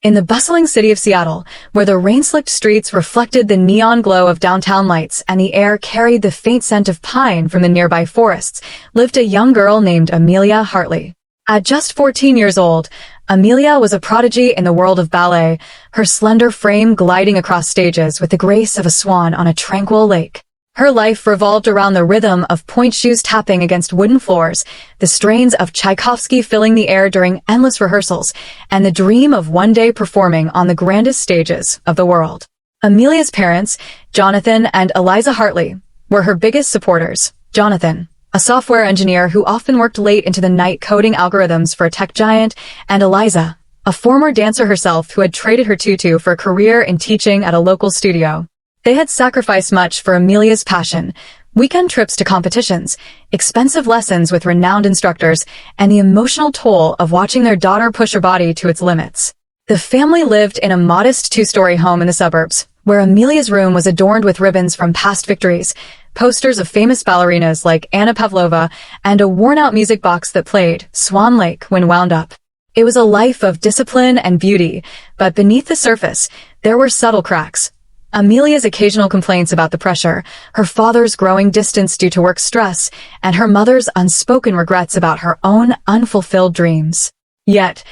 In the bustling city of Seattle, where the rain-slicked streets reflected the neon glow of downtown lights and the air carried the faint scent of pine from the nearby forests, lived a young girl named Amelia Hartley. At just 14 years old, Amelia was a prodigy in the world of ballet, her slender frame gliding across stages with the grace of a swan on a tranquil lake. Her life revolved around the rhythm of pointe shoes tapping against wooden floors, the strains of Tchaikovsky filling the air during endless rehearsals, and the dream of one day performing on the grandest stages of the world. Amelia's parents, Jonathan and Eliza Hartley, were her biggest supporters. Jonathan, a software engineer who often worked late into the night coding algorithms for a tech giant, and Eliza, a former dancer herself who had traded her tutu for a career in teaching at a local studio. They had sacrificed much for Amelia's passion: weekend trips to competitions, expensive lessons with renowned instructors, and the emotional toll of watching their daughter push her body to its limits. The family lived in a modest two-story home in the suburbs, where Amelia's room was adorned with ribbons from past victories, posters of famous ballerinas like Anna Pavlova, and a worn-out music box that played Swan Lake when wound up. It was a life of discipline and beauty, but beneath the surface, there were subtle cracks. Amelia's occasional complaints about the pressure, her father's growing distance due to work stress, and her mother's unspoken regrets about her own unfulfilled dreams. Yet,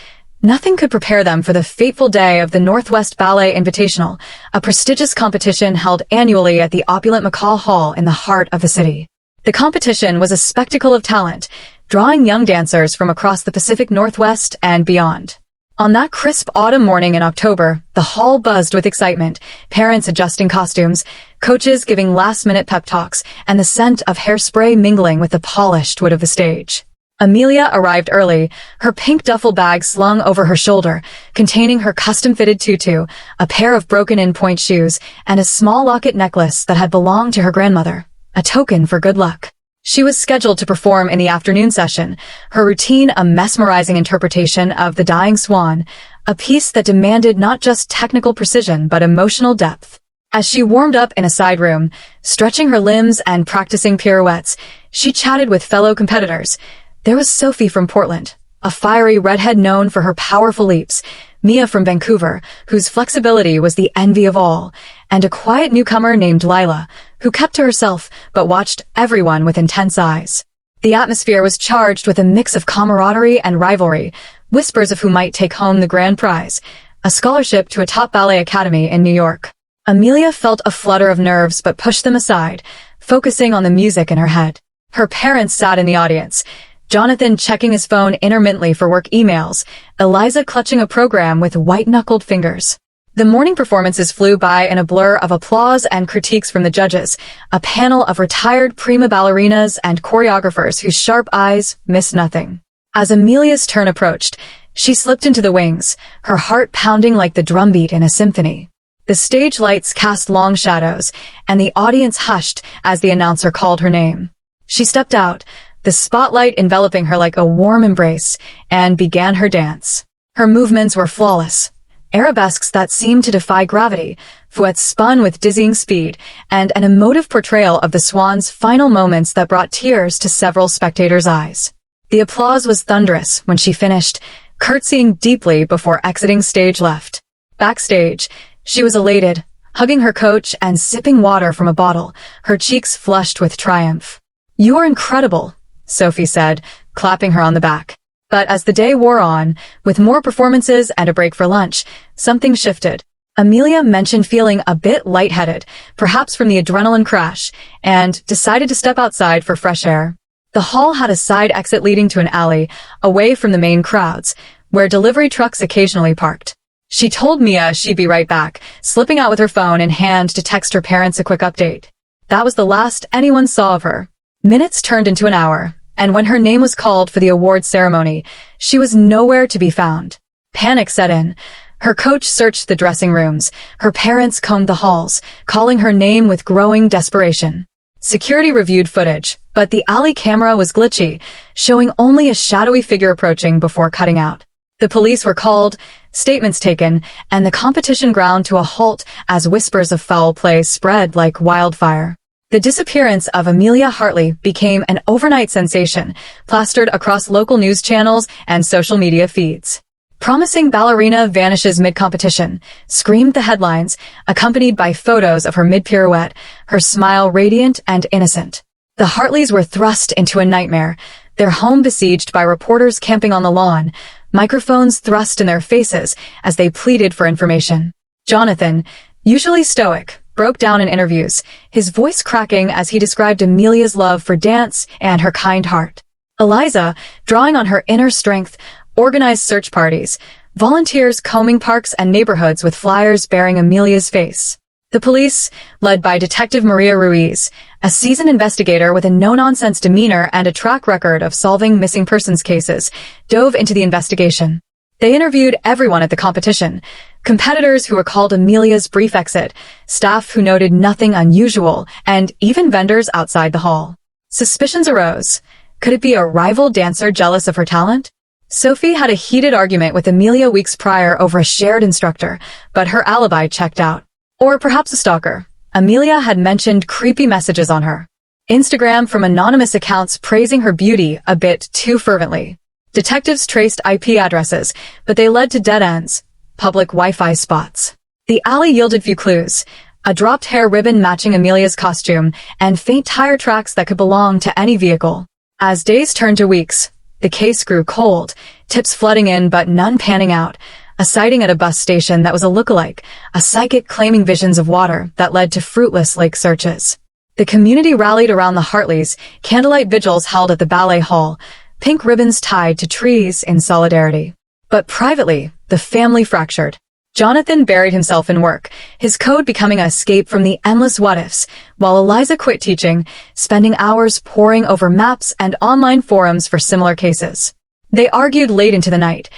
nothing could prepare them for the fateful day of the Northwest Ballet Invitational, a prestigious competition held annually at the opulent McCall Hall in the heart of the city. The competition was a spectacle of talent, drawing young dancers from across the Pacific Northwest and beyond. On that crisp autumn morning in October, the hall buzzed with excitement, parents adjusting costumes, coaches giving last-minute pep talks, and the scent of hairspray mingling with the polished wood of the stage. Amelia arrived early, her pink duffel bag slung over her shoulder, containing her custom-fitted tutu, a pair of broken-in pointe shoes, and a small locket necklace that had belonged to her grandmother, a token for good luck. She was scheduled to perform in the afternoon session, her routine a mesmerizing interpretation of The Dying Swan, a piece that demanded not just technical precision but emotional depth. As she warmed up in a side room, stretching her limbs and practicing pirouettes, she chatted with fellow competitors. There was Sophie from Portland, a fiery redhead known for her powerful leaps, Mia from Vancouver, whose flexibility was the envy of all, and a quiet newcomer named Lila, who kept to herself but watched everyone with intense eyes. The atmosphere was charged with a mix of camaraderie and rivalry, whispers of who might take home the grand prize, a scholarship to a top ballet academy in New York. Amelia felt a flutter of nerves but pushed them aside, focusing on the music in her head. Her parents sat in the audience, Jonathan checking his phone intermittently for work emails, Eliza clutching a program with white-knuckled fingers. The morning performances flew by in a blur of applause and critiques from the judges, a panel of retired prima ballerinas and choreographers whose sharp eyes missed nothing. As Amelia's turn approached, she slipped into the wings, her heart pounding like the drumbeat in a symphony. The stage lights cast long shadows, and the audience hushed as the announcer called her name. She stepped out, the spotlight enveloping her like a warm embrace, and began her dance. Her movements were flawless, arabesques that seemed to defy gravity, fouettes spun with dizzying speed, and an emotive portrayal of the swan's final moments that brought tears to several spectators' eyes. The applause was thunderous when she finished, curtsying deeply before exiting stage left. Backstage, she was elated, hugging her coach and sipping water from a bottle, her cheeks flushed with triumph. "You are incredible," Sophie said, clapping her on the back. But as the day wore on, with more performances and a break for lunch, something shifted. Amelia mentioned feeling a bit lightheaded, perhaps from the adrenaline crash, and decided to step outside for fresh air. The hall had a side exit leading to an alley, away from the main crowds, where delivery trucks occasionally parked. She told Mia she'd be right back, slipping out with her phone in hand to text her parents a quick update. That was the last anyone saw of her. Minutes turned into an hour, and when her name was called for the awards ceremony, she was nowhere to be found. Panic set in. Her coach searched the dressing rooms, her parents combed the halls, calling her name with growing desperation. Security reviewed footage, but the alley camera was glitchy, showing only a shadowy figure approaching before cutting out. The police were called, statements taken, and the competition ground to a halt as whispers of foul play spread like wildfire. The disappearance of Amelia Hartley became an overnight sensation, plastered across local news channels and social media feeds. Promising ballerina vanishes mid-competition, screamed the headlines, accompanied by photos of her mid-pirouette, her smile radiant and innocent. The Hartleys were thrust into a nightmare, their home besieged by reporters camping on the lawn, microphones thrust in their faces as they pleaded for information. Jonathan, usually stoic, broke down in interviews, his voice cracking as he described Amelia's love for dance and her kind heart. Eliza, drawing on her inner strength, organized search parties, volunteers combing parks and neighborhoods with flyers bearing Amelia's face. The police, led by Detective Maria Ruiz, a seasoned investigator with a no-nonsense demeanor and a track record of solving missing persons cases, dove into the investigation. They interviewed everyone at the competition, competitors who recalled Amelia's brief exit, staff who noted nothing unusual, and even vendors outside the hall. Suspicions arose. Could it be a rival dancer jealous of her talent? Sophie had a heated argument with Amelia weeks prior over a shared instructor, but her alibi checked out. Or perhaps a stalker. Amelia had mentioned creepy messages on her Instagram from anonymous accounts praising her beauty a bit too fervently. Detectives traced IP addresses, but they led to dead ends, public Wi-Fi spots. The alley yielded few clues, a dropped hair ribbon matching Amelia's costume, and faint tire tracks that could belong to any vehicle. As days turned to weeks, the case grew cold, tips flooding in but none panning out. A sighting at a bus station that was a lookalike, a psychic claiming visions of water that led to fruitless lake searches. The community rallied around the Hartleys, candlelight vigils held at the Ballet Hall, pink ribbons tied to trees in solidarity. But privately, the family fractured. Jonathan buried himself in work, his code becoming an escape from the endless what-ifs, while Eliza quit teaching, spending hours poring over maps and online forums for similar cases. They argued late into the night,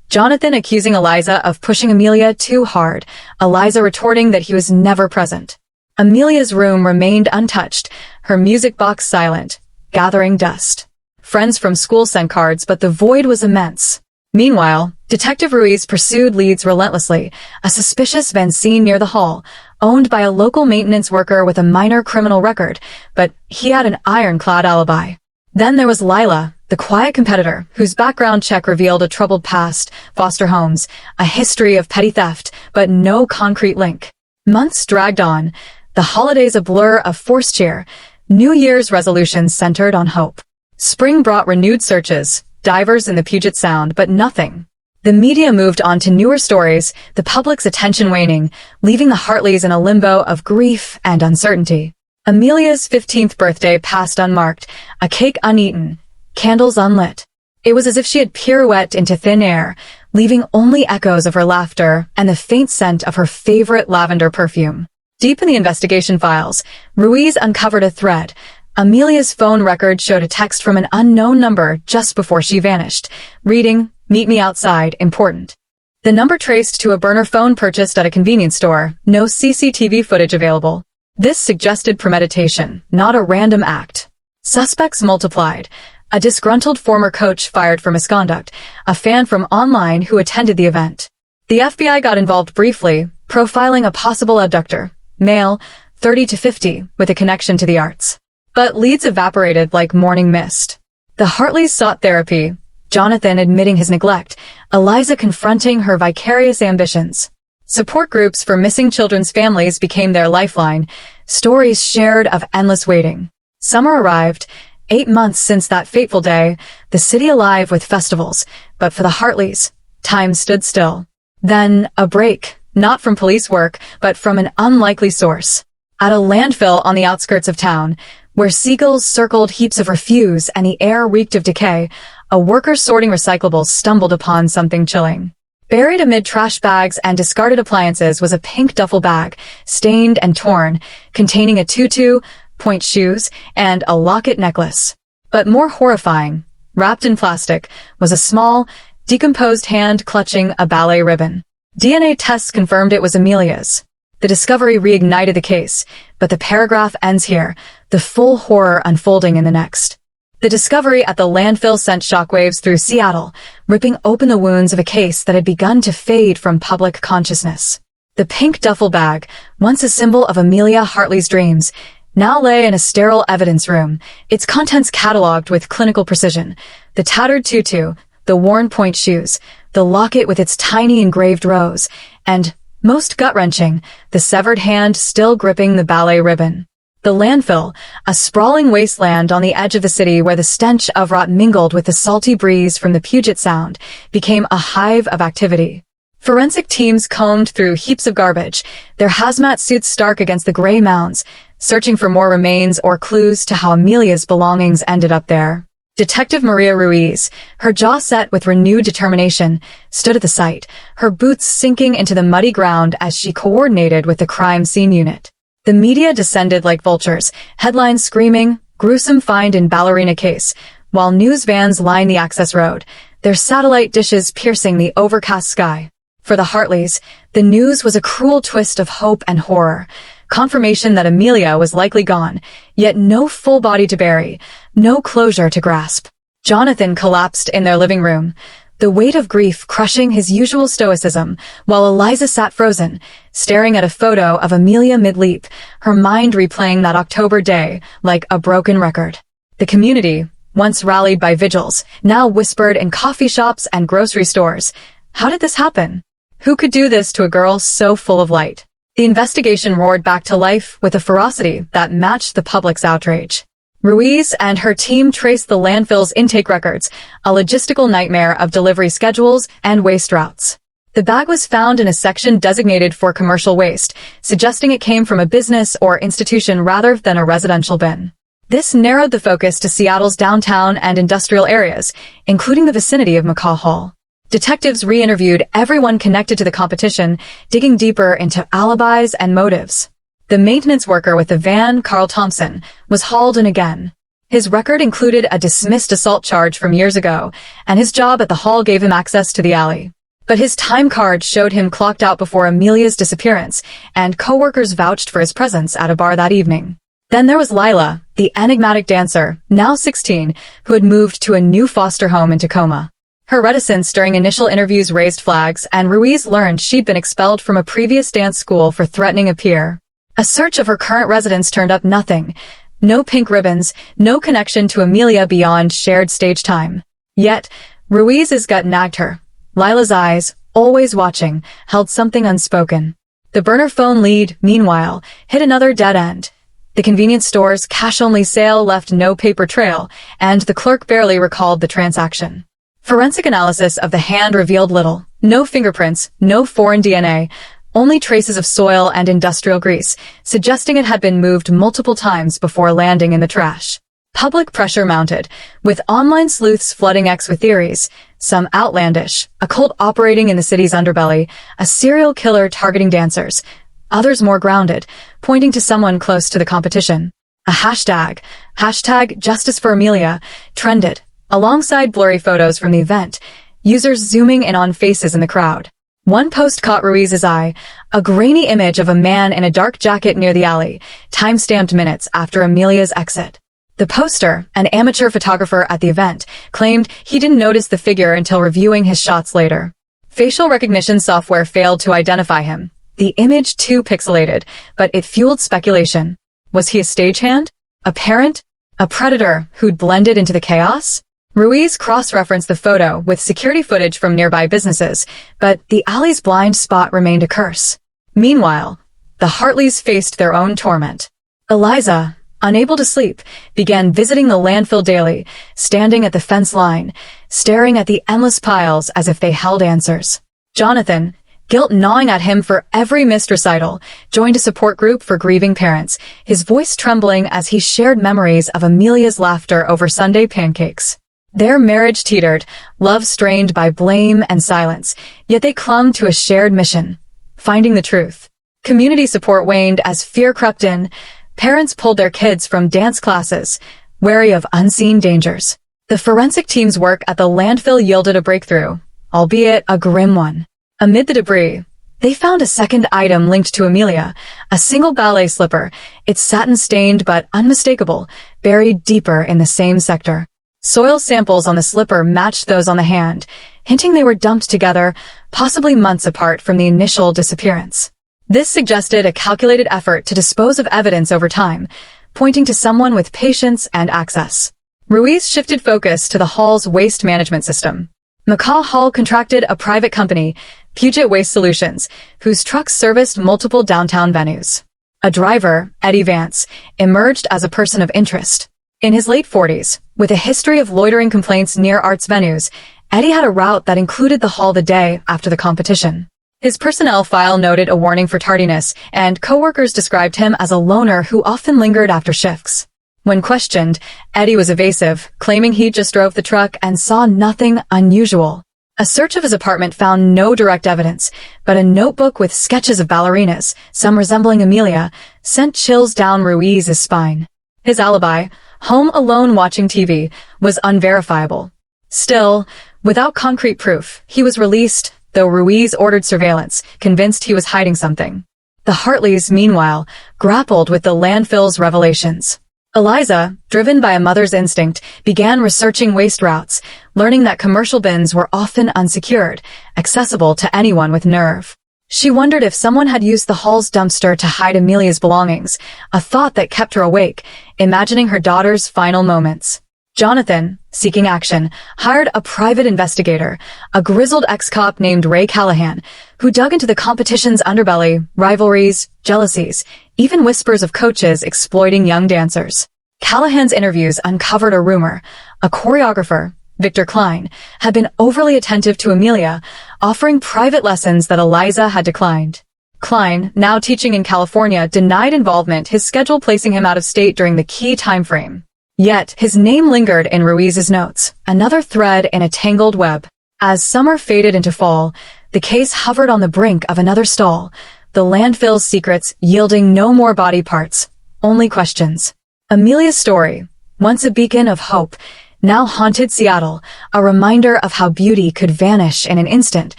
Jonathan accusing Eliza of pushing Amelia too hard, Eliza retorting that he was never present. Amelia's room remained untouched, her music box silent, gathering dust. Friends from school sent cards, but the void was immense. Meanwhile, Detective Ruiz pursued leads relentlessly, a suspicious van seen near the hall, owned by a local maintenance worker with a minor criminal record, but he had an ironclad alibi. Then there was Lila, the quiet competitor, whose background check revealed a troubled past, foster homes, a history of petty theft, but no concrete link. Months dragged on, the holidays a blur of forced cheer, New Year's resolutions centered on hope. Spring brought renewed searches, divers in the Puget Sound, but nothing. The media moved on to newer stories, the public's attention waning, leaving the Hartleys in a limbo of grief and uncertainty. Amelia's 15th birthday passed unmarked, a cake uneaten, candles unlit. It was as if she had pirouetted into thin air, leaving only echoes of her laughter and the faint scent of her favorite lavender perfume. Deep in the investigation files, Ruiz uncovered a thread. Amelia's phone record showed a text from an unknown number just before she vanished, reading, "Meet me outside, important." The number traced to a burner phone purchased at a convenience store, no CCTV footage available. This suggested premeditation, not a random act. Suspects multiplied. A disgruntled former coach fired for misconduct, a fan from online who attended the event. The FBI got involved briefly, profiling a possible abductor, male, 30 to 50, with a connection to the arts. But leads evaporated like morning mist. The Hartleys sought therapy, Jonathan admitting his neglect, Eliza confronting her vicarious ambitions. Support groups for missing children's families became their lifeline, stories shared of endless waiting. Summer arrived, 8 months since that fateful day, the city alive with festivals, but for the Hartleys, time stood still. Then, a break, not from police work, but from an unlikely source. At a landfill on the outskirts of town, where seagulls circled heaps of refuse and the air reeked of decay, a worker sorting recyclables stumbled upon something chilling. Buried amid trash bags and discarded appliances was a pink duffel bag, stained and torn, containing a tutu, point shoes, and a locket necklace. But more horrifying, wrapped in plastic, was a small, decomposed hand clutching a ballet ribbon. DNA tests confirmed it was Amelia's. The discovery reignited the case, but the paragraph ends here, the full horror unfolding in the next. The discovery at the landfill sent shockwaves through Seattle, ripping open the wounds of a case that had begun to fade from public consciousness. The pink duffel bag, once a symbol of Amelia Hartley's dreams, now lay in a sterile evidence room, its contents catalogued with clinical precision. The tattered tutu, the worn point shoes, the locket with its tiny engraved rose, and, most gut-wrenching, the severed hand still gripping the ballet ribbon. The Landfill, a sprawling wasteland on the edge of the city where the stench of rot mingled with the salty breeze from the Puget Sound, became a hive of activity. Forensic teams combed through heaps of garbage, their hazmat suits stark against the gray mounds, searching for more remains or clues to how Amelia's belongings ended up there. Detective Maria Ruiz, her jaw set with renewed determination, stood at the site, her boots sinking into the muddy ground as she coordinated with the crime scene unit. The media descended like vultures, headlines screaming, "Gruesome find in ballerina case," while news vans lined the access road, their satellite dishes piercing the overcast sky. For the Hartleys, the news was a cruel twist of hope and horror, confirmation that Amelia was likely gone, yet no full body to bury, no closure to grasp. Jonathan collapsed in their living room, the weight of grief crushing his usual stoicism, while Eliza sat frozen, staring at a photo of Amelia mid-leap, her mind replaying that October day like a broken record. The community, once rallied by vigils, now whispered in coffee shops and grocery stores. How did this happen? Who could do this to a girl so full of light? The investigation roared back to life with a ferocity that matched the public's outrage. Ruiz and her team traced the landfill's intake records, a logistical nightmare of delivery schedules and waste routes. The bag was found in a section designated for commercial waste, suggesting it came from a business or institution rather than a residential bin. This narrowed the focus to Seattle's downtown and industrial areas, including the vicinity of McCaw Hall. Detectives re-interviewed everyone connected to the competition, digging deeper into alibis and motives. The maintenance worker with the van, Carl Thompson, was hauled in again. His record included a dismissed assault charge from years ago, and his job at the hall gave him access to the alley. But his time card showed him clocked out before Amelia's disappearance, and coworkers vouched for his presence at a bar that evening. Then there was Lila, the enigmatic dancer, now 16, who had moved to a new foster home in Tacoma. Her reticence during initial interviews raised flags, and Ruiz learned she'd been expelled from a previous dance school for threatening a peer. A search of her current residence turned up nothing. No pink ribbons, no connection to Amelia beyond shared stage time. Yet, Ruiz's gut nagged her. Lila's eyes, always watching, held something unspoken. The burner phone lead, meanwhile, hit another dead end. The convenience store's cash-only sale left no paper trail, and the clerk barely recalled the transaction. Forensic analysis of the hand revealed little. No fingerprints, no foreign DNA, only traces of soil and industrial grease, suggesting it had been moved multiple times before landing in the trash. Public pressure mounted, with online sleuths flooding X with theories, some outlandish, a cult operating in the city's underbelly, a serial killer targeting dancers, others more grounded, pointing to someone close to the competition. A hashtag Justice for Amelia, trended, alongside blurry photos from the event, users zooming in on faces in the crowd. One post caught Ruiz's eye, a grainy image of a man in a dark jacket near the alley, time-stamped minutes after Amelia's exit. The poster, an amateur photographer at the event, claimed he didn't notice the figure until reviewing his shots later. Facial recognition software failed to identify him. The image too pixelated, but it fueled speculation. Was he a stagehand? A parent? A predator who'd blended into the chaos? Ruiz cross-referenced the photo with security footage from nearby businesses, but the alley's blind spot remained a curse. Meanwhile, the Hartleys faced their own torment. Eliza, unable to sleep, began visiting the landfill daily, standing at the fence line, staring at the endless piles as if they held answers. Jonathan, guilt gnawing at him for every missed recital, joined a support group for grieving parents, his voice trembling as he shared memories of Amelia's laughter over Sunday pancakes. Their marriage teetered, love strained by blame and silence, yet they clung to a shared mission, finding the truth. Community support waned as fear crept in. Parents pulled their kids from dance classes, wary of unseen dangers. The forensic team's work at the landfill yielded a breakthrough, albeit a grim one. Amid the debris, they found a second item linked to Amelia, a single ballet slipper, its satin-stained but unmistakable, buried deeper in the same sector. Soil samples on the slipper matched those on the hand, hinting they were dumped together, possibly months apart from the initial disappearance. This suggested a calculated effort to dispose of evidence over time, pointing to someone with patience and access. Ruiz shifted focus to the hall's waste management system. McCaw Hall contracted a private company, Puget Waste Solutions, whose trucks serviced multiple downtown venues. A driver, Eddie Vance, emerged as a person of interest. In his late 40s, with a history of loitering complaints near arts venues, Eddie had a route that included the hall the day after the competition. His personnel file noted a warning for tardiness, and coworkers described him as a loner who often lingered after shifts. When questioned, Eddie was evasive, claiming he just drove the truck and saw nothing unusual. A search of his apartment found no direct evidence, but a notebook with sketches of ballerinas, some resembling Amelia, sent chills down Ruiz's spine. His alibi, home alone watching TV, was unverifiable. Still, without concrete proof, he was released, though Ruiz ordered surveillance, convinced he was hiding something. The Hartleys, meanwhile, grappled with the landfill's revelations. Eliza, driven by a mother's instinct, began researching waste routes, learning that commercial bins were often unsecured, accessible to anyone with nerve. She wondered if someone had used the hall's dumpster to hide Amelia's belongings, a thought that kept her awake, imagining her daughter's final moments. Jonathan, seeking action, hired a private investigator, a grizzled ex-cop named Ray Callahan, who dug into the competition's underbelly, rivalries, jealousies, even whispers of coaches exploiting young dancers. Callahan's interviews uncovered a rumor. A choreographer, Victor Klein, had been overly attentive to Amelia, offering private lessons that Eliza had declined. Klein, now teaching in California, denied involvement, his schedule placing him out of state during the key time frame. Yet, his name lingered in Ruiz's notes, another thread in a tangled web. As summer faded into fall, the case hovered on the brink of another stall, the landfill's secrets yielding no more body parts, only questions. Amelia's story, once a beacon of hope, now haunted Seattle, a reminder of how beauty could vanish in an instant,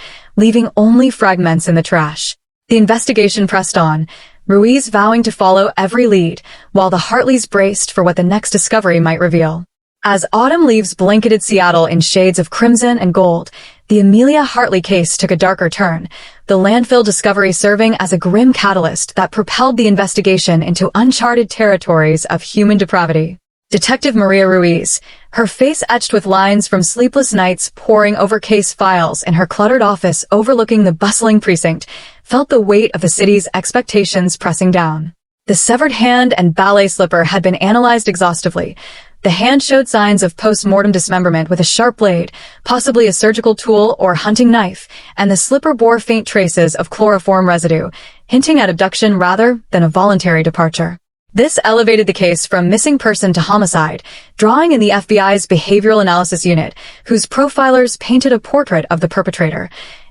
leaving only fragments in the trash. The investigation pressed on, Ruiz vowing to follow every lead, while the Hartleys braced for what the next discovery might reveal. As autumn leaves blanketed Seattle in shades of crimson and gold, the Amelia Hartley case took a darker turn, the landfill discovery serving as a grim catalyst that propelled the investigation into uncharted territories of human depravity. Detective Maria Ruiz, her face etched with lines from sleepless nights poring over case files in her cluttered office overlooking the bustling precinct, felt the weight of the city's expectations pressing down. The severed hand and ballet slipper had been analyzed exhaustively. The hand showed signs of post-mortem dismemberment with a sharp blade, possibly a surgical tool or hunting knife, and the slipper bore faint traces of chloroform residue, hinting at abduction rather than a voluntary departure. This elevated the case from missing person to homicide, drawing in the FBI's Behavioral Analysis Unit, whose profilers painted a portrait of the perpetrator.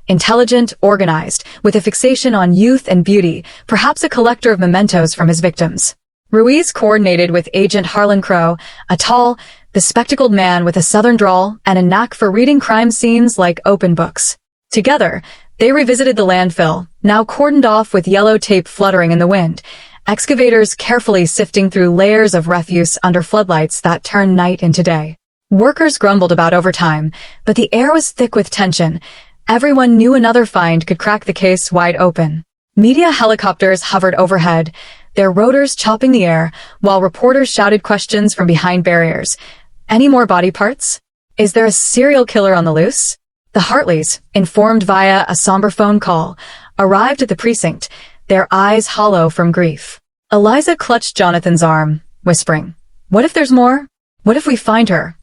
Intelligent, organized, with a fixation on youth and beauty, perhaps a collector of mementos from his victims. Ruiz coordinated with Agent Harlan Crow, a tall, bespectacled man with a southern drawl and a knack for reading crime scenes like open books. Together, they revisited the landfill, now cordoned off with yellow tape fluttering in the wind, excavators carefully sifting through layers of refuse under floodlights that turned night into day. Workers grumbled about overtime, but the air was thick with tension. Everyone knew another find could crack the case wide open. Media helicopters hovered overhead, their rotors chopping the air, while reporters shouted questions from behind barriers. Any more body parts? Is there a serial killer on the loose? The Hartleys, informed via a somber phone call, arrived at the precinct, their eyes hollow from grief. Eliza clutched Jonathan's arm, whispering, "What if there's more? What if we find her?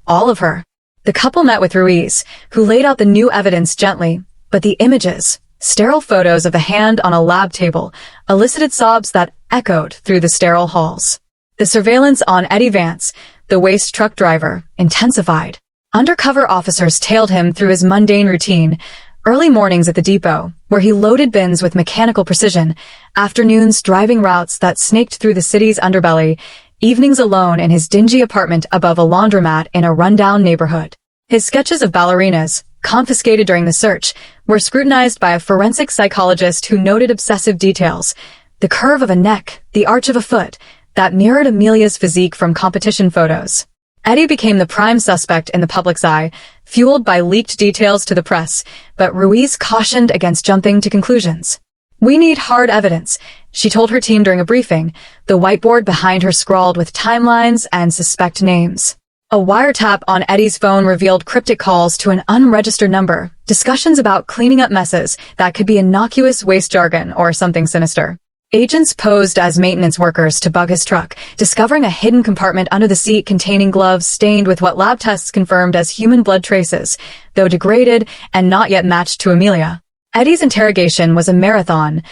All of her?" The couple met with Ruiz, who laid out the new evidence gently, but the images, sterile photos of the hand on a lab table, elicited sobs that echoed through the sterile halls. The surveillance on Eddie Vance, the waste truck driver, intensified. Undercover officers tailed him through his mundane routine, early mornings at the depot, where he loaded bins with mechanical precision, afternoons driving routes that snaked through the city's underbelly, evenings alone in his dingy apartment above a laundromat in a rundown neighborhood. His sketches of ballerinas, confiscated during the search, were scrutinized by a forensic psychologist who noted obsessive details, the curve of a neck, the arch of a foot, that mirrored Amelia's physique from competition photos. Eddie became the prime suspect in the public's eye, fueled by leaked details to the press, but Ruiz cautioned against jumping to conclusions. "We need hard evidence," she told her team during a briefing, the whiteboard behind her scrawled with timelines and suspect names. A wiretap on Eddie's phone revealed cryptic calls to an unregistered number, discussions about cleaning up messes that could be innocuous waste jargon or something sinister. Agents posed as maintenance workers to bug his truck, discovering a hidden compartment under the seat containing gloves stained with what lab tests confirmed as human blood traces, though degraded and not yet matched to Amelia. Eddie's interrogation was a marathon,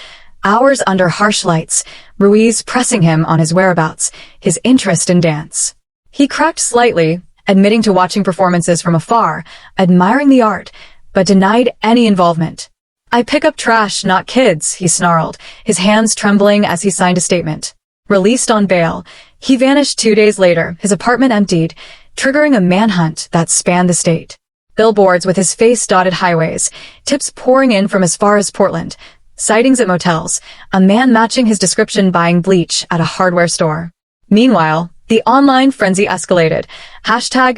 hours under harsh lights, Ruiz pressing him on his whereabouts, his interest in dance. He cracked slightly, admitting to watching performances from afar, admiring the art, but denied any involvement. "I pick up trash, not kids," he snarled, his hands trembling as he signed a statement. Released on bail, he vanished 2 days later, his apartment emptied, triggering a manhunt that spanned the state. Billboards with his face dotted highways, tips pouring in from as far as Portland, sightings at motels, a man matching his description buying bleach at a hardware store. Meanwhile, the online frenzy escalated,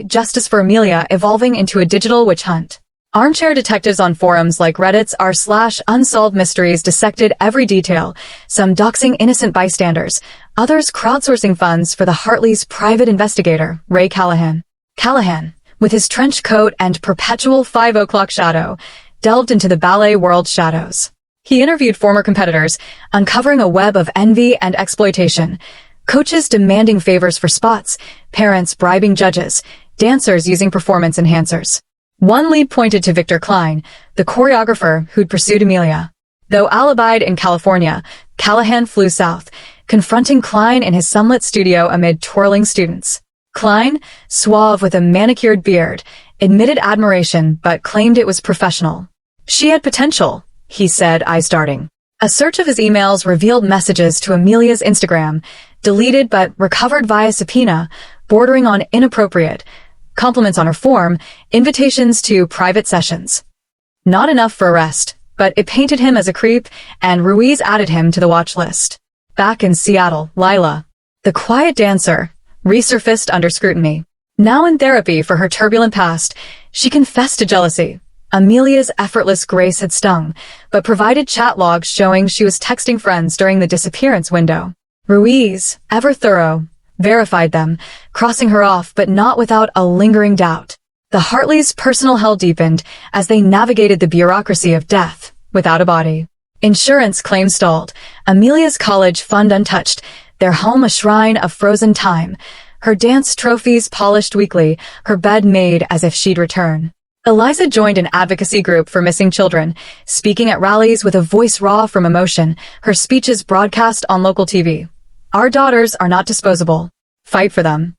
#Justice for Amelia evolving into a digital witch hunt. Armchair detectives on forums like Reddit's r/unsolved mysteries dissected every detail, some doxing innocent bystanders, others crowdsourcing funds for the Hartleys' private investigator, Ray Callahan. Callahan, with his trench coat and perpetual 5 o'clock shadow, delved into the ballet world's shadows. He interviewed former competitors, uncovering a web of envy and exploitation, coaches demanding favors for spots, parents bribing judges, dancers using performance enhancers. One lead pointed to Victor Klein, the choreographer who'd pursued Amelia. Though alibied in California, Callahan flew south, confronting Klein in his sunlit studio amid twirling students. Klein, suave with a manicured beard, admitted admiration but claimed it was professional. "She had potential," he said, eyes darting. A search of his emails revealed messages to Amelia's Instagram, deleted but recovered via subpoena, bordering on inappropriate, compliments on her form, invitations to private sessions. Not enough for arrest, but it painted him as a creep, and Ruiz added him to the watch list. Back in Seattle, Lila, the quiet dancer, resurfaced under scrutiny. Now in therapy for her turbulent past, she confessed to jealousy. Amelia's effortless grace had stung, but provided chat logs showing she was texting friends during the disappearance window. Ruiz, ever thorough, verified them, crossing her off but not without a lingering doubt. The Hartleys' personal hell deepened as they navigated the bureaucracy of death without a body. Insurance claims stalled, Amelia's college fund untouched, their home a shrine of frozen time, her dance trophies polished weekly, her bed made as if she'd return. Eliza joined an advocacy group for missing children, speaking at rallies with a voice raw from emotion, her speeches broadcast on local TV. "Our daughters are not disposable. Fight for them."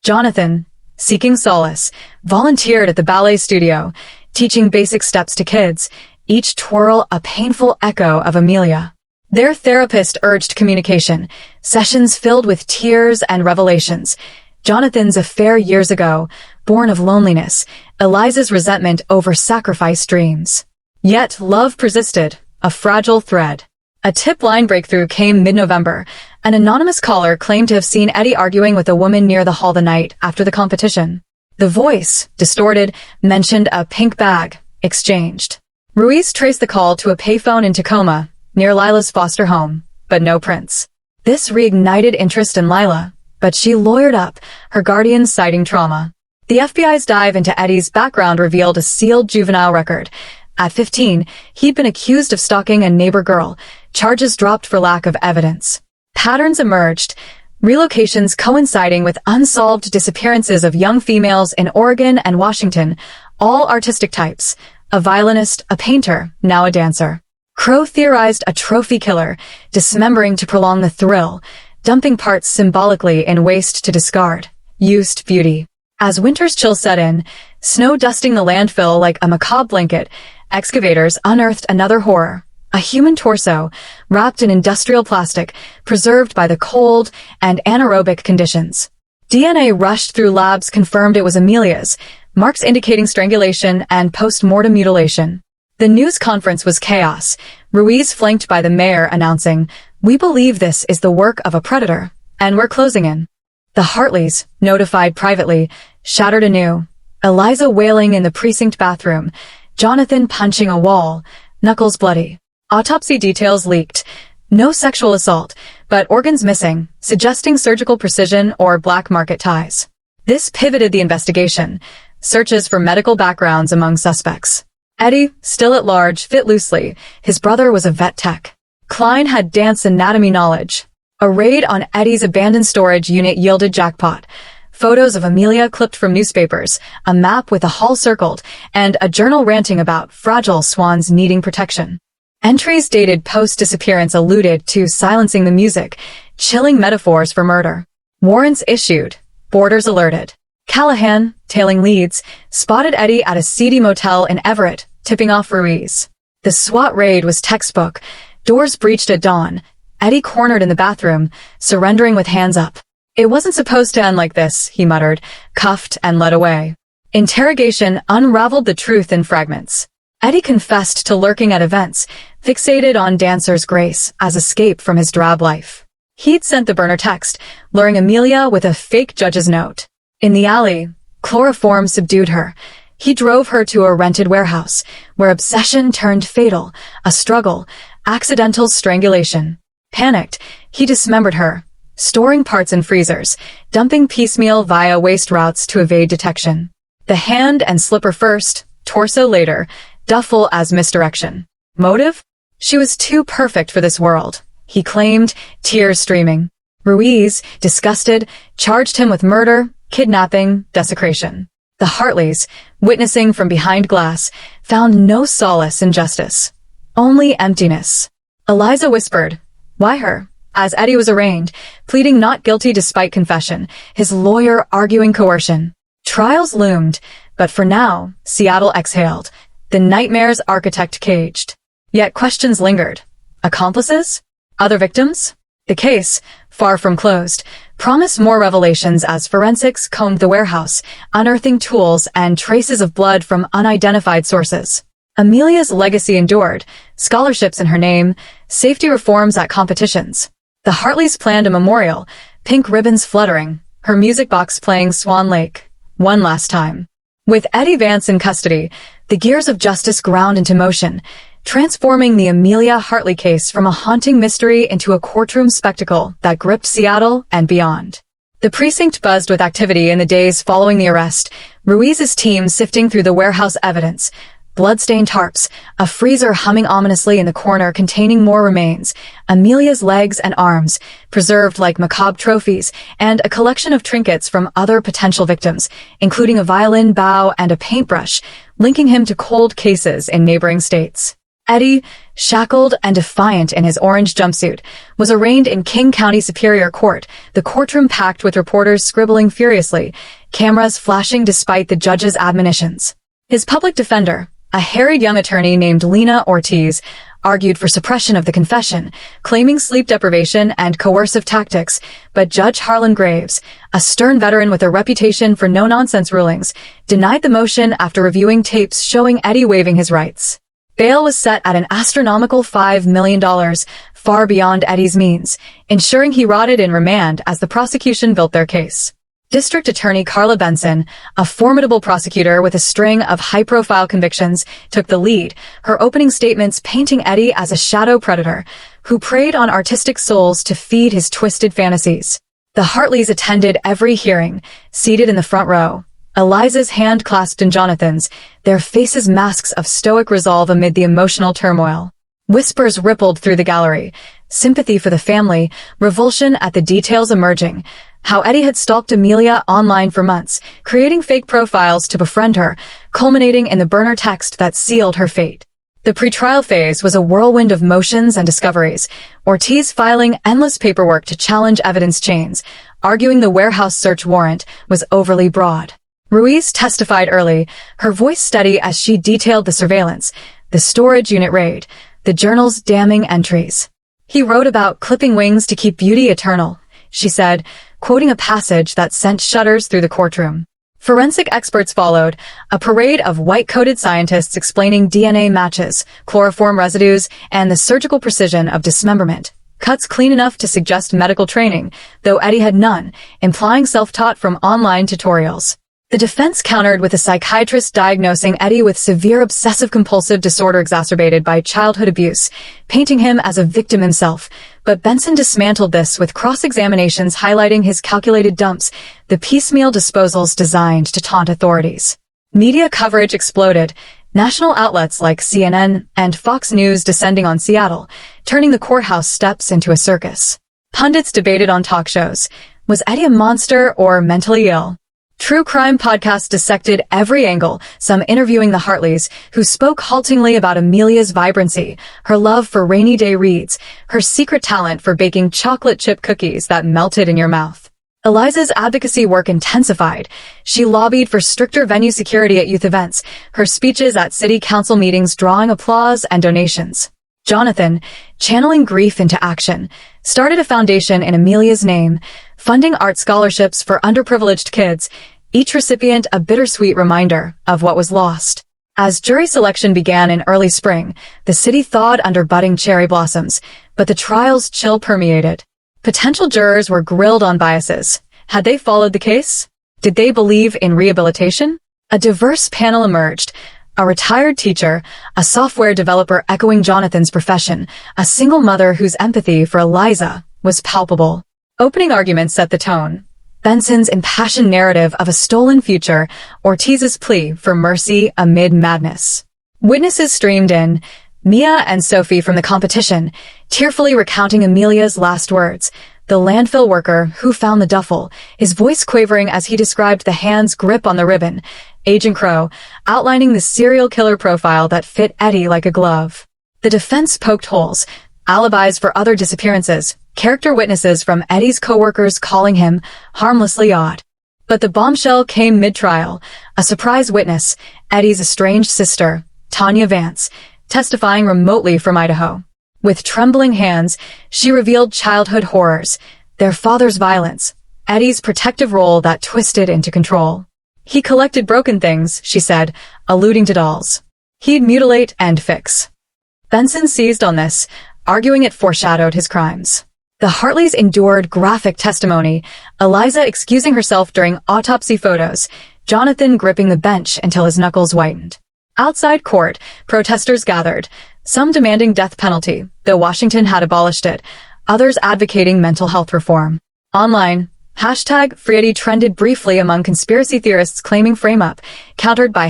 Jonathan, seeking solace, volunteered at the ballet studio, teaching basic steps to kids, each twirl a painful echo of Amelia. Their therapist urged communication, sessions filled with tears and revelations. Jonathan's affair years ago, born of loneliness, Eliza's resentment over sacrificed dreams. Yet love persisted, a fragile thread. A tip line breakthrough came mid-November. An anonymous caller claimed to have seen Eddie arguing with a woman near the hall the night after the competition. The voice, distorted, mentioned a pink bag, exchanged. Ruiz traced the call to a payphone in Tacoma, near Lila's foster home, but no prints. This reignited interest in Lila, but she lawyered up, her guardians citing trauma. The FBI's dive into Eddie's background revealed a sealed juvenile record. At 15, he'd been accused of stalking a neighbor girl, charges dropped for lack of evidence. Patterns emerged, relocations coinciding with unsolved disappearances of young females in Oregon and Washington, all artistic types, a violinist, a painter, now a dancer. Crow theorized a trophy killer, dismembering to prolong the thrill, dumping parts symbolically in waste to discard, used beauty. As winter's chill set in, snow dusting the landfill like a macabre blanket, excavators unearthed another horror, a human torso, wrapped in industrial plastic, preserved by the cold and anaerobic conditions. DNA rushed through labs confirmed it was Amelia's, marks indicating strangulation and post-mortem mutilation. The news conference was chaos, Ruiz flanked by the mayor announcing, "We believe this is the work of a predator, and we're closing in." The Hartleys, notified privately, shattered anew. Eliza wailing in the precinct bathroom, Jonathan punching a wall, knuckles bloody. Autopsy details leaked. No sexual assault, but organs missing, suggesting surgical precision or black market ties. This pivoted the investigation. Searches for medical backgrounds among suspects. Eddie, still at large, fit loosely. His brother was a vet tech. Klein had dance anatomy knowledge. A raid on Eddie's abandoned storage unit yielded jackpot. Photos of Amelia clipped from newspapers, a map with a hall circled, and a journal ranting about fragile swans needing protection. Entries dated post-disappearance alluded to silencing the music, chilling metaphors for murder. Warrants issued, borders alerted. Callahan, tailing leads, spotted Eddie at a seedy motel in Everett, tipping off Ruiz. The SWAT raid was textbook. Doors breached at dawn. Eddie cornered in the bathroom, surrendering with hands up. "It wasn't supposed to end like this," he muttered, cuffed and led away. Interrogation unraveled the truth in fragments. Eddie confessed to lurking at events, fixated on Dancer's grace as escape from his drab life. He'd sent the burner text, luring Amelia with a fake judge's note. In the alley, chloroform subdued her. He drove her to a rented warehouse, where obsession turned fatal, a struggle, accidental strangulation. Panicked, he dismembered her, storing parts in freezers, dumping piecemeal via waste routes to evade detection. The hand and slipper first, torso later, duffel as misdirection. Motive? She was too perfect for this world, he claimed, tears streaming. Ruiz, disgusted, charged him with murder, kidnapping, desecration. The Hartleys, witnessing from behind glass, found no solace in justice. Only emptiness. Eliza whispered, "Why her?" as Eddie was arraigned, pleading not guilty despite confession, his lawyer arguing coercion. Trials loomed, but for now, Seattle exhaled, the nightmare's architect caged. Yet questions lingered. Accomplices? Other victims? The case, far from closed, promised more revelations as forensics combed the warehouse, unearthing tools and traces of blood from unidentified sources. Amelia's legacy endured, scholarships in her name, safety reforms at competitions. The Hartleys planned a memorial, pink ribbons fluttering, her music box playing Swan Lake. One last time. With Eddie Vance in custody, the gears of justice ground into motion, transforming the Amelia Hartley case from a haunting mystery into a courtroom spectacle that gripped Seattle and beyond. The precinct buzzed with activity in the days following the arrest, Ruiz's team sifting through the warehouse evidence, bloodstained tarps, a freezer humming ominously in the corner containing more remains, Amelia's legs and arms, preserved like macabre trophies, and a collection of trinkets from other potential victims, including a violin bow and a paintbrush, linking him to cold cases in neighboring states. Eddie, shackled and defiant in his orange jumpsuit, was arraigned in King County Superior Court, the courtroom packed with reporters scribbling furiously, cameras flashing despite the judge's admonitions. His public defender, a harried young attorney named Lena Ortiz, argued for suppression of the confession, claiming sleep deprivation and coercive tactics, but Judge Harlan Graves, a stern veteran with a reputation for no-nonsense rulings, denied the motion after reviewing tapes showing Eddie waiving his rights. Bail was set at an astronomical $5 million, far beyond Eddie's means, ensuring he rotted in remand as the prosecution built their case. District Attorney Carla Benson, a formidable prosecutor with a string of high-profile convictions, took the lead, her opening statements painting Eddie as a shadow predator who preyed on artistic souls to feed his twisted fantasies. The Hartleys attended every hearing, seated in the front row, Eliza's hand clasped in Jonathan's, their faces masks of stoic resolve amid the emotional turmoil. Whispers rippled through the gallery, sympathy for the family, revulsion at the details emerging, how Eddie had stalked Amelia online for months, creating fake profiles to befriend her, culminating in the burner text that sealed her fate. The pretrial phase was a whirlwind of motions and discoveries, Ortiz filing endless paperwork to challenge evidence chains, arguing the warehouse search warrant was overly broad. Ruiz testified early, her voice steady as she detailed the surveillance, the storage unit raid, the journal's damning entries. "He wrote about clipping wings to keep beauty eternal," she said, quoting a passage that sent shudders through the courtroom. Forensic experts followed, a parade of white-coated scientists explaining DNA matches, chloroform residues, and the surgical precision of dismemberment. Cuts clean enough to suggest medical training, though Eddie had none, implying self-taught from online tutorials. The defense countered with a psychiatrist diagnosing Eddie with severe obsessive-compulsive disorder exacerbated by childhood abuse, painting him as a victim himself. But Benson dismantled this with cross-examinations highlighting his calculated dumps, the piecemeal disposals designed to taunt authorities. Media coverage exploded, national outlets like CNN and Fox News descending on Seattle, turning the courthouse steps into a circus. Pundits debated on talk shows. Was Eddie a monster or mentally ill? True crime podcasts dissected every angle, some interviewing the Hartleys, who spoke haltingly about Amelia's vibrancy, her love for rainy day reads, her secret talent for baking chocolate chip cookies that melted in your mouth. Eliza's advocacy work intensified. She lobbied for stricter venue security at youth events, her speeches at city council meetings drawing applause and donations. Jonathan, channeling grief into action, started a foundation in Amelia's name, funding art scholarships for underprivileged kids, each recipient a bittersweet reminder of what was lost. As jury selection began in early spring, the city thawed under budding cherry blossoms, but the trial's chill permeated. Potential jurors were grilled on biases. Had they followed the case? Did they believe in rehabilitation? A diverse panel emerged. A retired teacher, a software developer echoing Jonathan's profession, a single mother whose empathy for Eliza was palpable. Opening arguments set the tone. Benson's impassioned narrative of a stolen future, Ortiz's plea for mercy amid madness. Witnesses streamed in, Mia and Sophie from the competition, tearfully recounting Amelia's last words. The landfill worker who found the duffel, his voice quavering as he described the hand's grip on the ribbon. Agent Crow, outlining the serial killer profile that fit Eddie like a glove. The defense poked holes, alibis for other disappearances, character witnesses from Eddie's co-workers calling him harmlessly odd. But the bombshell came mid-trial, a surprise witness, Eddie's estranged sister, Tanya Vance, testifying remotely from Idaho. With trembling hands, she revealed childhood horrors, their father's violence, Eddie's protective role that twisted into control. He collected broken things, she said, alluding to dolls. He'd mutilate and fix. Benson seized on this, arguing it foreshadowed his crimes. The Hartleys endured graphic testimony, Eliza excusing herself during autopsy photos, Jonathan gripping the bench until his knuckles whitened. Outside court, protesters gathered, some demanding death penalty, though Washington had abolished it, others advocating mental health reform. Online, #FreeEddie trended briefly among conspiracy theorists claiming frame-up, countered by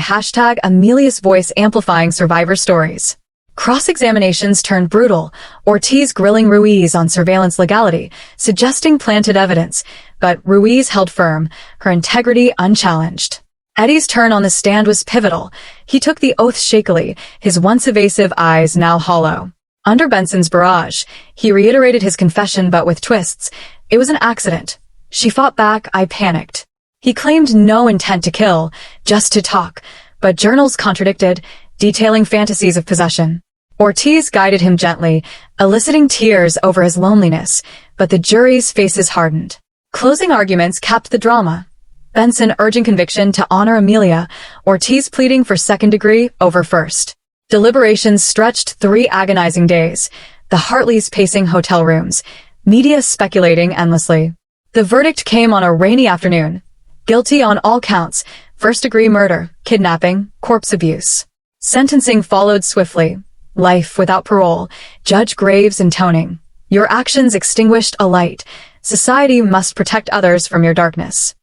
#Amelia's voice amplifying survivor stories. Cross-examinations turned brutal, Ortiz grilling Ruiz on surveillance legality, suggesting planted evidence, but Ruiz held firm, her integrity unchallenged. Eddie's turn on the stand was pivotal. He took the oath shakily, his once evasive eyes now hollow. Under Benson's barrage, he reiterated his confession but with twists. It was an accident. She fought back, I panicked. He claimed no intent to kill, just to talk, but journals contradicted, detailing fantasies of possession. Ortiz guided him gently, eliciting tears over his loneliness, but the jury's faces hardened. Closing arguments capped the drama. Benson urging conviction to honor Amelia, Ortiz pleading for second degree over first. Deliberations stretched 3 agonizing days, the Hartleys pacing hotel rooms, media speculating endlessly. The verdict came on a rainy afternoon. Guilty on all counts, first-degree murder, kidnapping, corpse abuse. Sentencing followed swiftly. Life without parole, Judge Graves intoning. Your actions extinguished a light. Society must protect others from your darkness.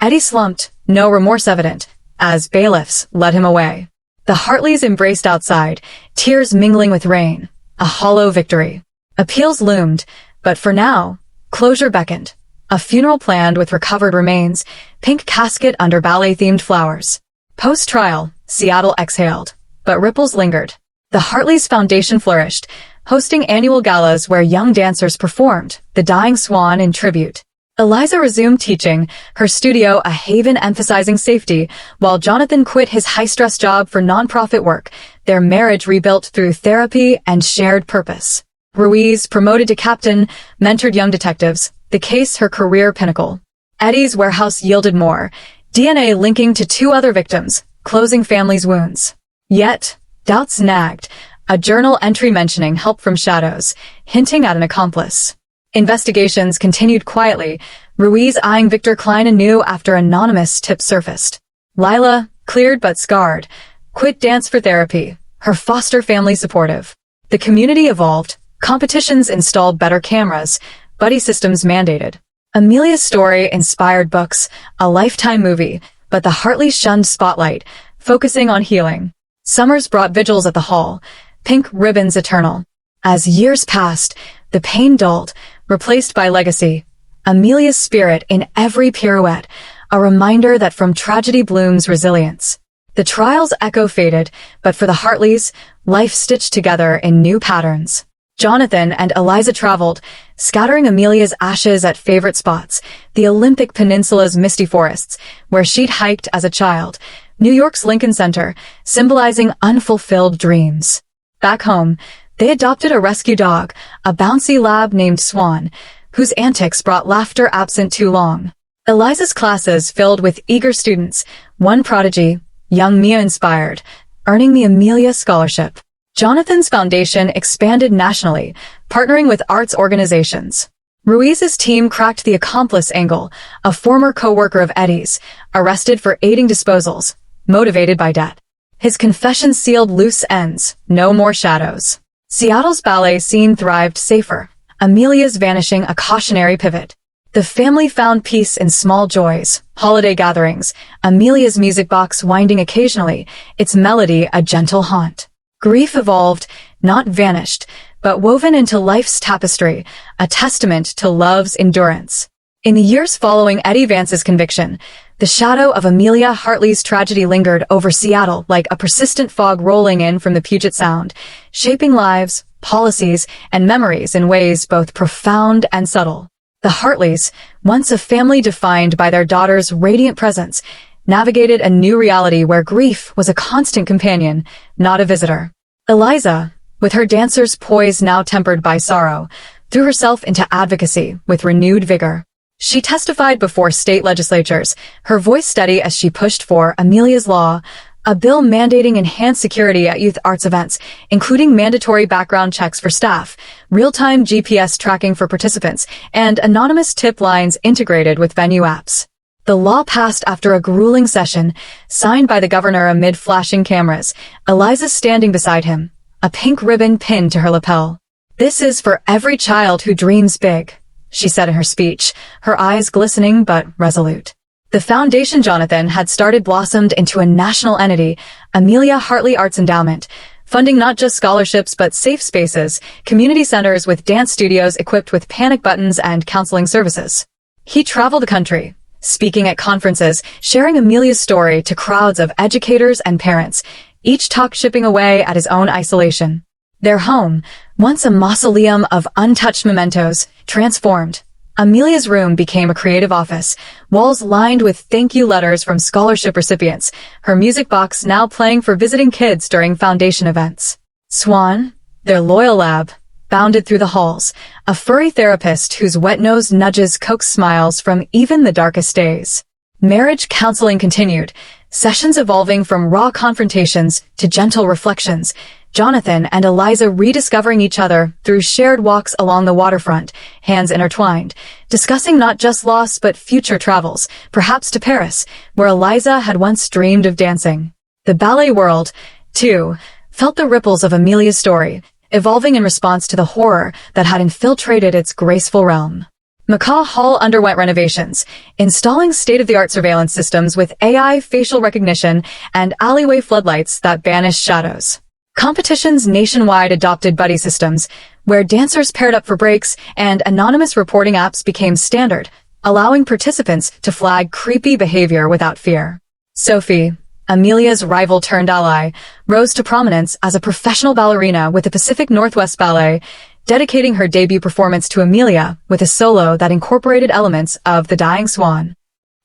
Eddie slumped, no remorse evident, as bailiffs led him away. The Hartleys embraced outside, tears mingling with rain. A hollow victory. Appeals loomed, but for now, closure beckoned. A funeral planned with recovered remains, pink casket under ballet-themed flowers. Post-trial, Seattle exhaled, but ripples lingered. The Hartleys Foundation flourished, hosting annual galas where young dancers performed, the Dying Swan in tribute. Eliza resumed teaching, her studio a haven emphasizing safety, while Jonathan quit his high-stress job for nonprofit work, their marriage rebuilt through therapy and shared purpose. Ruiz, promoted to captain, mentored young detectives, the case her career pinnacle. Eddie's warehouse yielded more, DNA linking to 2 other victims, closing families' wounds. Yet, doubts nagged, a journal entry mentioning help from shadows, hinting at an accomplice. Investigations continued quietly, Ruiz eyeing Victor Klein anew after anonymous tip surfaced. Lila, cleared but scarred, quit dance for therapy, her foster family supportive. The community evolved, competitions installed better cameras, buddy systems mandated. Amelia's story inspired books, a Lifetime movie, but the Hartleys shunned spotlight, focusing on healing. Summers brought vigils at the hall, pink ribbons eternal. As years passed, the pain dulled, replaced by legacy. Amelia's spirit in every pirouette, a reminder that from tragedy blooms resilience. The trial's echo faded, but for the Hartleys, life stitched together in new patterns. Jonathan and Eliza traveled, scattering Amelia's ashes at favorite spots, the Olympic Peninsula's misty forests, where she'd hiked as a child, New York's Lincoln Center, symbolizing unfulfilled dreams. Back home, they adopted a rescue dog, a bouncy lab named Swan, whose antics brought laughter absent too long. Eliza's classes filled with eager students, one prodigy, young Mia inspired, earning the Amelia Scholarship. Jonathan's foundation expanded nationally, partnering with arts organizations. Ruiz's team cracked the accomplice angle, a former co-worker of Eddie's, arrested for aiding disposals, motivated by debt. His confession sealed loose ends, no more shadows. Seattle's ballet scene thrived safer, Amelia's vanishing a cautionary pivot. The family found peace in small joys, holiday gatherings, Amelia's music box winding occasionally, its melody a gentle haunt. Grief evolved, not vanished, but woven into life's tapestry, a testament to love's endurance. In the years following Eddie Vance's conviction, the shadow of Amelia Hartley's tragedy lingered over Seattle like a persistent fog rolling in from the Puget Sound, shaping lives, policies, and memories in ways both profound and subtle. The Hartleys, once a family defined by their daughter's radiant presence, navigated a new reality where grief was a constant companion, not a visitor. Eliza, with her dancer's poise now tempered by sorrow, threw herself into advocacy with renewed vigor. She testified before state legislatures, her voice steady as she pushed for Amelia's Law, a bill mandating enhanced security at youth arts events, including mandatory background checks for staff, real-time GPS tracking for participants, and anonymous tip lines integrated with venue apps. The law passed after a grueling session, signed by the governor amid flashing cameras, Eliza standing beside him, a pink ribbon pinned to her lapel. "This is for every child who dreams big," she said in her speech, her eyes glistening but resolute. The foundation Jonathan had started blossomed into a national entity, Amelia Hartley Arts Endowment, funding not just scholarships but safe spaces, community centers with dance studios equipped with panic buttons and counseling services. He traveled the country, speaking at conferences, sharing Amelia's story to crowds of educators and parents, each talk chipping away at his own isolation. Their home, once a mausoleum of untouched mementos, transformed. Amelia's room became a creative office, walls lined with thank you letters from scholarship recipients, her music box now playing for visiting kids during foundation events. Swan, their loyal lab, bounded through the halls, a furry therapist whose wet-nosed nudges coaxed smiles from even the darkest days. Marriage counseling continued, sessions evolving from raw confrontations to gentle reflections, Jonathan and Eliza rediscovering each other through shared walks along the waterfront, hands intertwined, discussing not just loss but future travels, perhaps to Paris, where Eliza had once dreamed of dancing. The ballet world, too, felt the ripples of Amelia's story, evolving in response to the horror that had infiltrated its graceful realm. McCaw Hall underwent renovations, installing state-of-the-art surveillance systems with AI facial recognition and alleyway floodlights that banished shadows. Competitions nationwide adopted buddy systems, where dancers paired up for breaks and anonymous reporting apps became standard, allowing participants to flag creepy behavior without fear. Sophie, Amelia's rival turned ally, rose to prominence as a professional ballerina with the Pacific Northwest Ballet, dedicating her debut performance to Amelia with a solo that incorporated elements of The Dying Swan.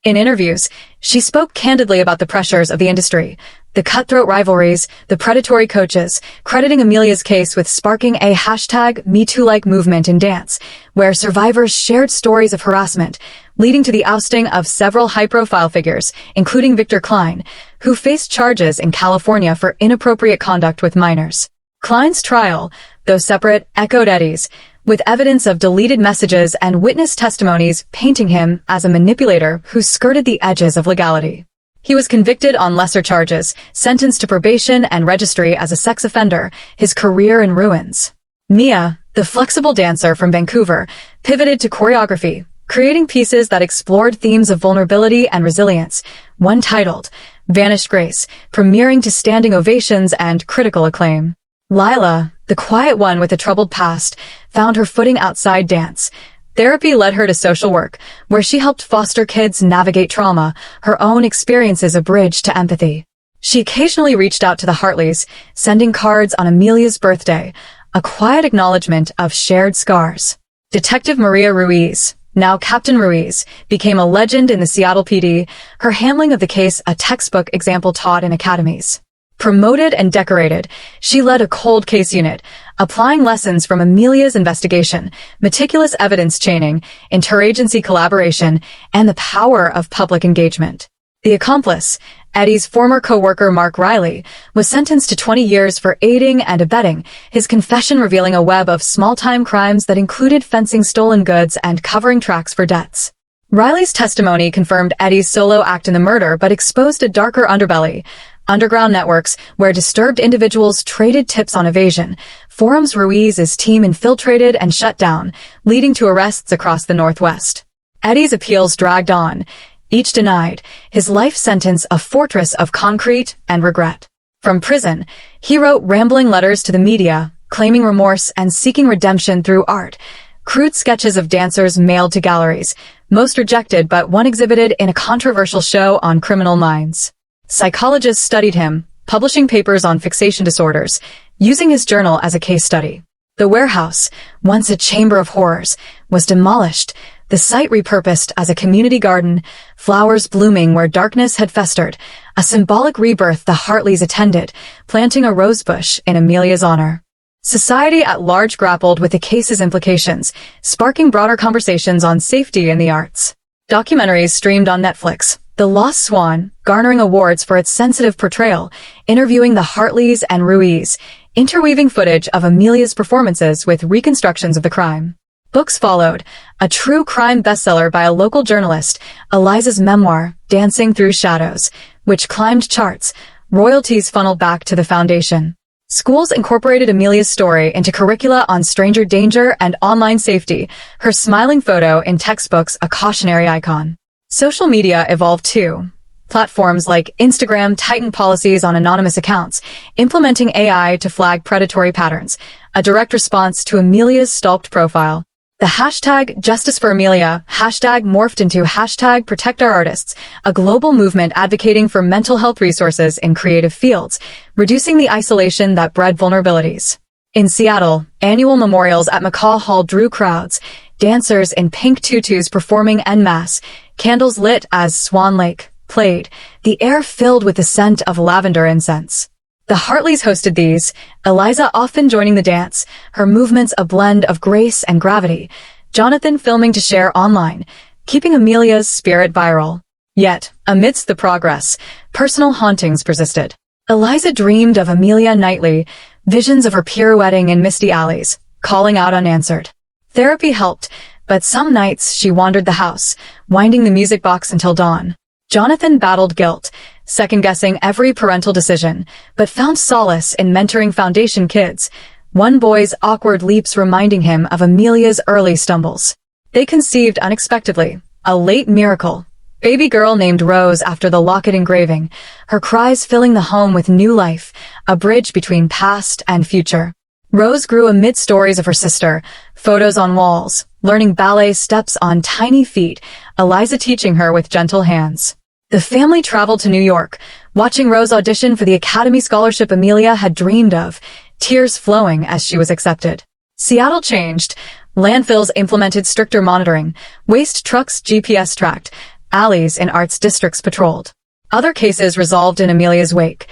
In interviews, she spoke candidly about the pressures of the industry, the cutthroat rivalries, the predatory coaches, crediting Amelia's case with sparking a #MeToo-like movement in dance, where survivors shared stories of harassment, leading to the ousting of several high-profile figures, including Victor Klein, who faced charges in California for inappropriate conduct with minors. Klein's trial, though separate, echoed Eddie's, with evidence of deleted messages and witness testimonies painting him as a manipulator who skirted the edges of legality. He was convicted on lesser charges, sentenced to probation and registry as a sex offender, his career in ruins. Mia, the flexible dancer from Vancouver, pivoted to choreography, creating pieces that explored themes of vulnerability and resilience, one titled Vanished Grace, premiering to standing ovations and critical acclaim. Lila, the quiet one with a troubled past, found her footing outside dance. Therapy led her to social work, where she helped foster kids navigate trauma, her own experiences a bridge to empathy. She occasionally reached out to the Hartleys, sending cards on Amelia's birthday, a quiet acknowledgement of shared scars. Detective Maria Ruiz, now Captain Ruiz, became a legend in the Seattle PD, her handling of the case a textbook example taught in academies. Promoted and decorated, she led a cold case unit, applying lessons from Amelia's investigation, meticulous evidence chaining, interagency collaboration, and the power of public engagement. The accomplice, Eddie's former co-worker Mark Riley, was sentenced to 20 years for aiding and abetting, his confession revealing a web of small-time crimes that included fencing stolen goods and covering tracks for debts. Riley's testimony confirmed Eddie's solo act in the murder but exposed a darker underbelly, underground networks where disturbed individuals traded tips on evasion, forums Ruiz's team infiltrated and shut down, leading to arrests across the Northwest. Eddie's appeals dragged on, each denied, his life sentence a fortress of concrete and regret. From prison, he wrote rambling letters to the media, claiming remorse and seeking redemption through art, crude sketches of dancers mailed to galleries, most rejected but one exhibited in a controversial show on criminal minds. Psychologists studied him, publishing papers on fixation disorders, using his journal as a case study. The warehouse, once a chamber of horrors, was demolished, the site repurposed as a community garden, flowers blooming where darkness had festered, a symbolic rebirth the Hartleys attended, planting a rosebush in Amelia's honor. Society at large grappled with the case's implications, sparking broader conversations on safety in the arts. Documentaries streamed on Netflix, The Lost Swan, garnering awards for its sensitive portrayal, interviewing the Hartleys and Ruiz, interweaving footage of Amelia's performances with reconstructions of the crime. Books followed, a true crime bestseller by a local journalist, Eliza's memoir, Dancing Through Shadows, which climbed charts, royalties funneled back to the foundation. Schools incorporated Amelia's story into curricula on stranger danger and online safety, her smiling photo in textbooks a cautionary icon. Social media evolved too. Platforms like Instagram tightened policies on anonymous accounts, implementing AI to flag predatory patterns, a direct response to Amelia's stalked profile. The hashtag Justice for Amelia hashtag morphed into hashtag Protect Our Artists, a global movement advocating for mental health resources in creative fields, reducing the isolation that bred vulnerabilities. In Seattle, annual memorials at McCaw Hall drew crowds, dancers in pink tutus performing en masse, candles lit as Swan Lake played, the air filled with the scent of lavender incense. The Hartleys hosted these, Eliza often joining the dance, her movements a blend of grace and gravity, Jonathan filming to share online, keeping Amelia's spirit viral. Yet, amidst the progress, personal hauntings persisted. Eliza dreamed of Amelia nightly, visions of her pirouetting in misty alleys, calling out unanswered. Therapy helped, but some nights she wandered the house, winding the music box until dawn. Jonathan battled guilt, second-guessing every parental decision, but found solace in mentoring foundation kids, one boy's awkward leaps reminding him of Amelia's early stumbles. They conceived unexpectedly, a late miracle. Baby girl named Rose after the locket engraving, her cries filling the home with new life, a bridge between past and future. Rose grew amid stories of her sister, photos on walls, learning ballet steps on tiny feet, Eliza teaching her with gentle hands. The family traveled to New York, watching Rose audition for the Academy Scholarship Amelia had dreamed of, tears flowing as she was accepted. Seattle changed. Landfills implemented stricter monitoring, waste trucks GPS tracked, alleys in arts districts patrolled. Other cases resolved in Amelia's wake.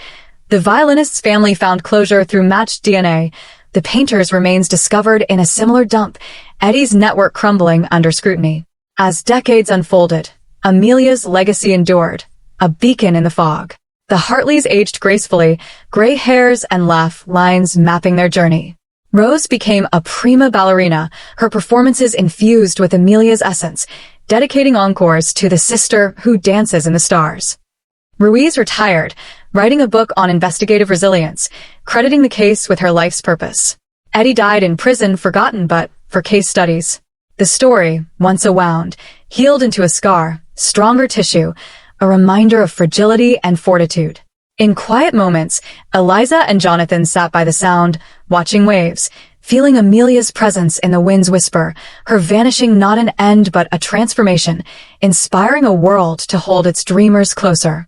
The violinist's family found closure through matched DNA, the painter's remains discovered in a similar dump, Eddie's network crumbling under scrutiny. As decades unfolded, Amelia's legacy endured, a beacon in the fog. The Hartleys aged gracefully, gray hairs and laugh lines mapping their journey. Rose became a prima ballerina, her performances infused with Amelia's essence, dedicating encores to the sister who dances in the stars. Ruiz retired, writing a book on investigative resilience, crediting the case with her life's purpose. Eddie died in prison, forgotten but for case studies. The story, once a wound, healed into a scar, stronger tissue, a reminder of fragility and fortitude. In quiet moments, Eliza and Jonathan sat by the sound, watching waves, feeling Amelia's presence in the wind's whisper, her vanishing not an end but a transformation, inspiring a world to hold its dreamers closer.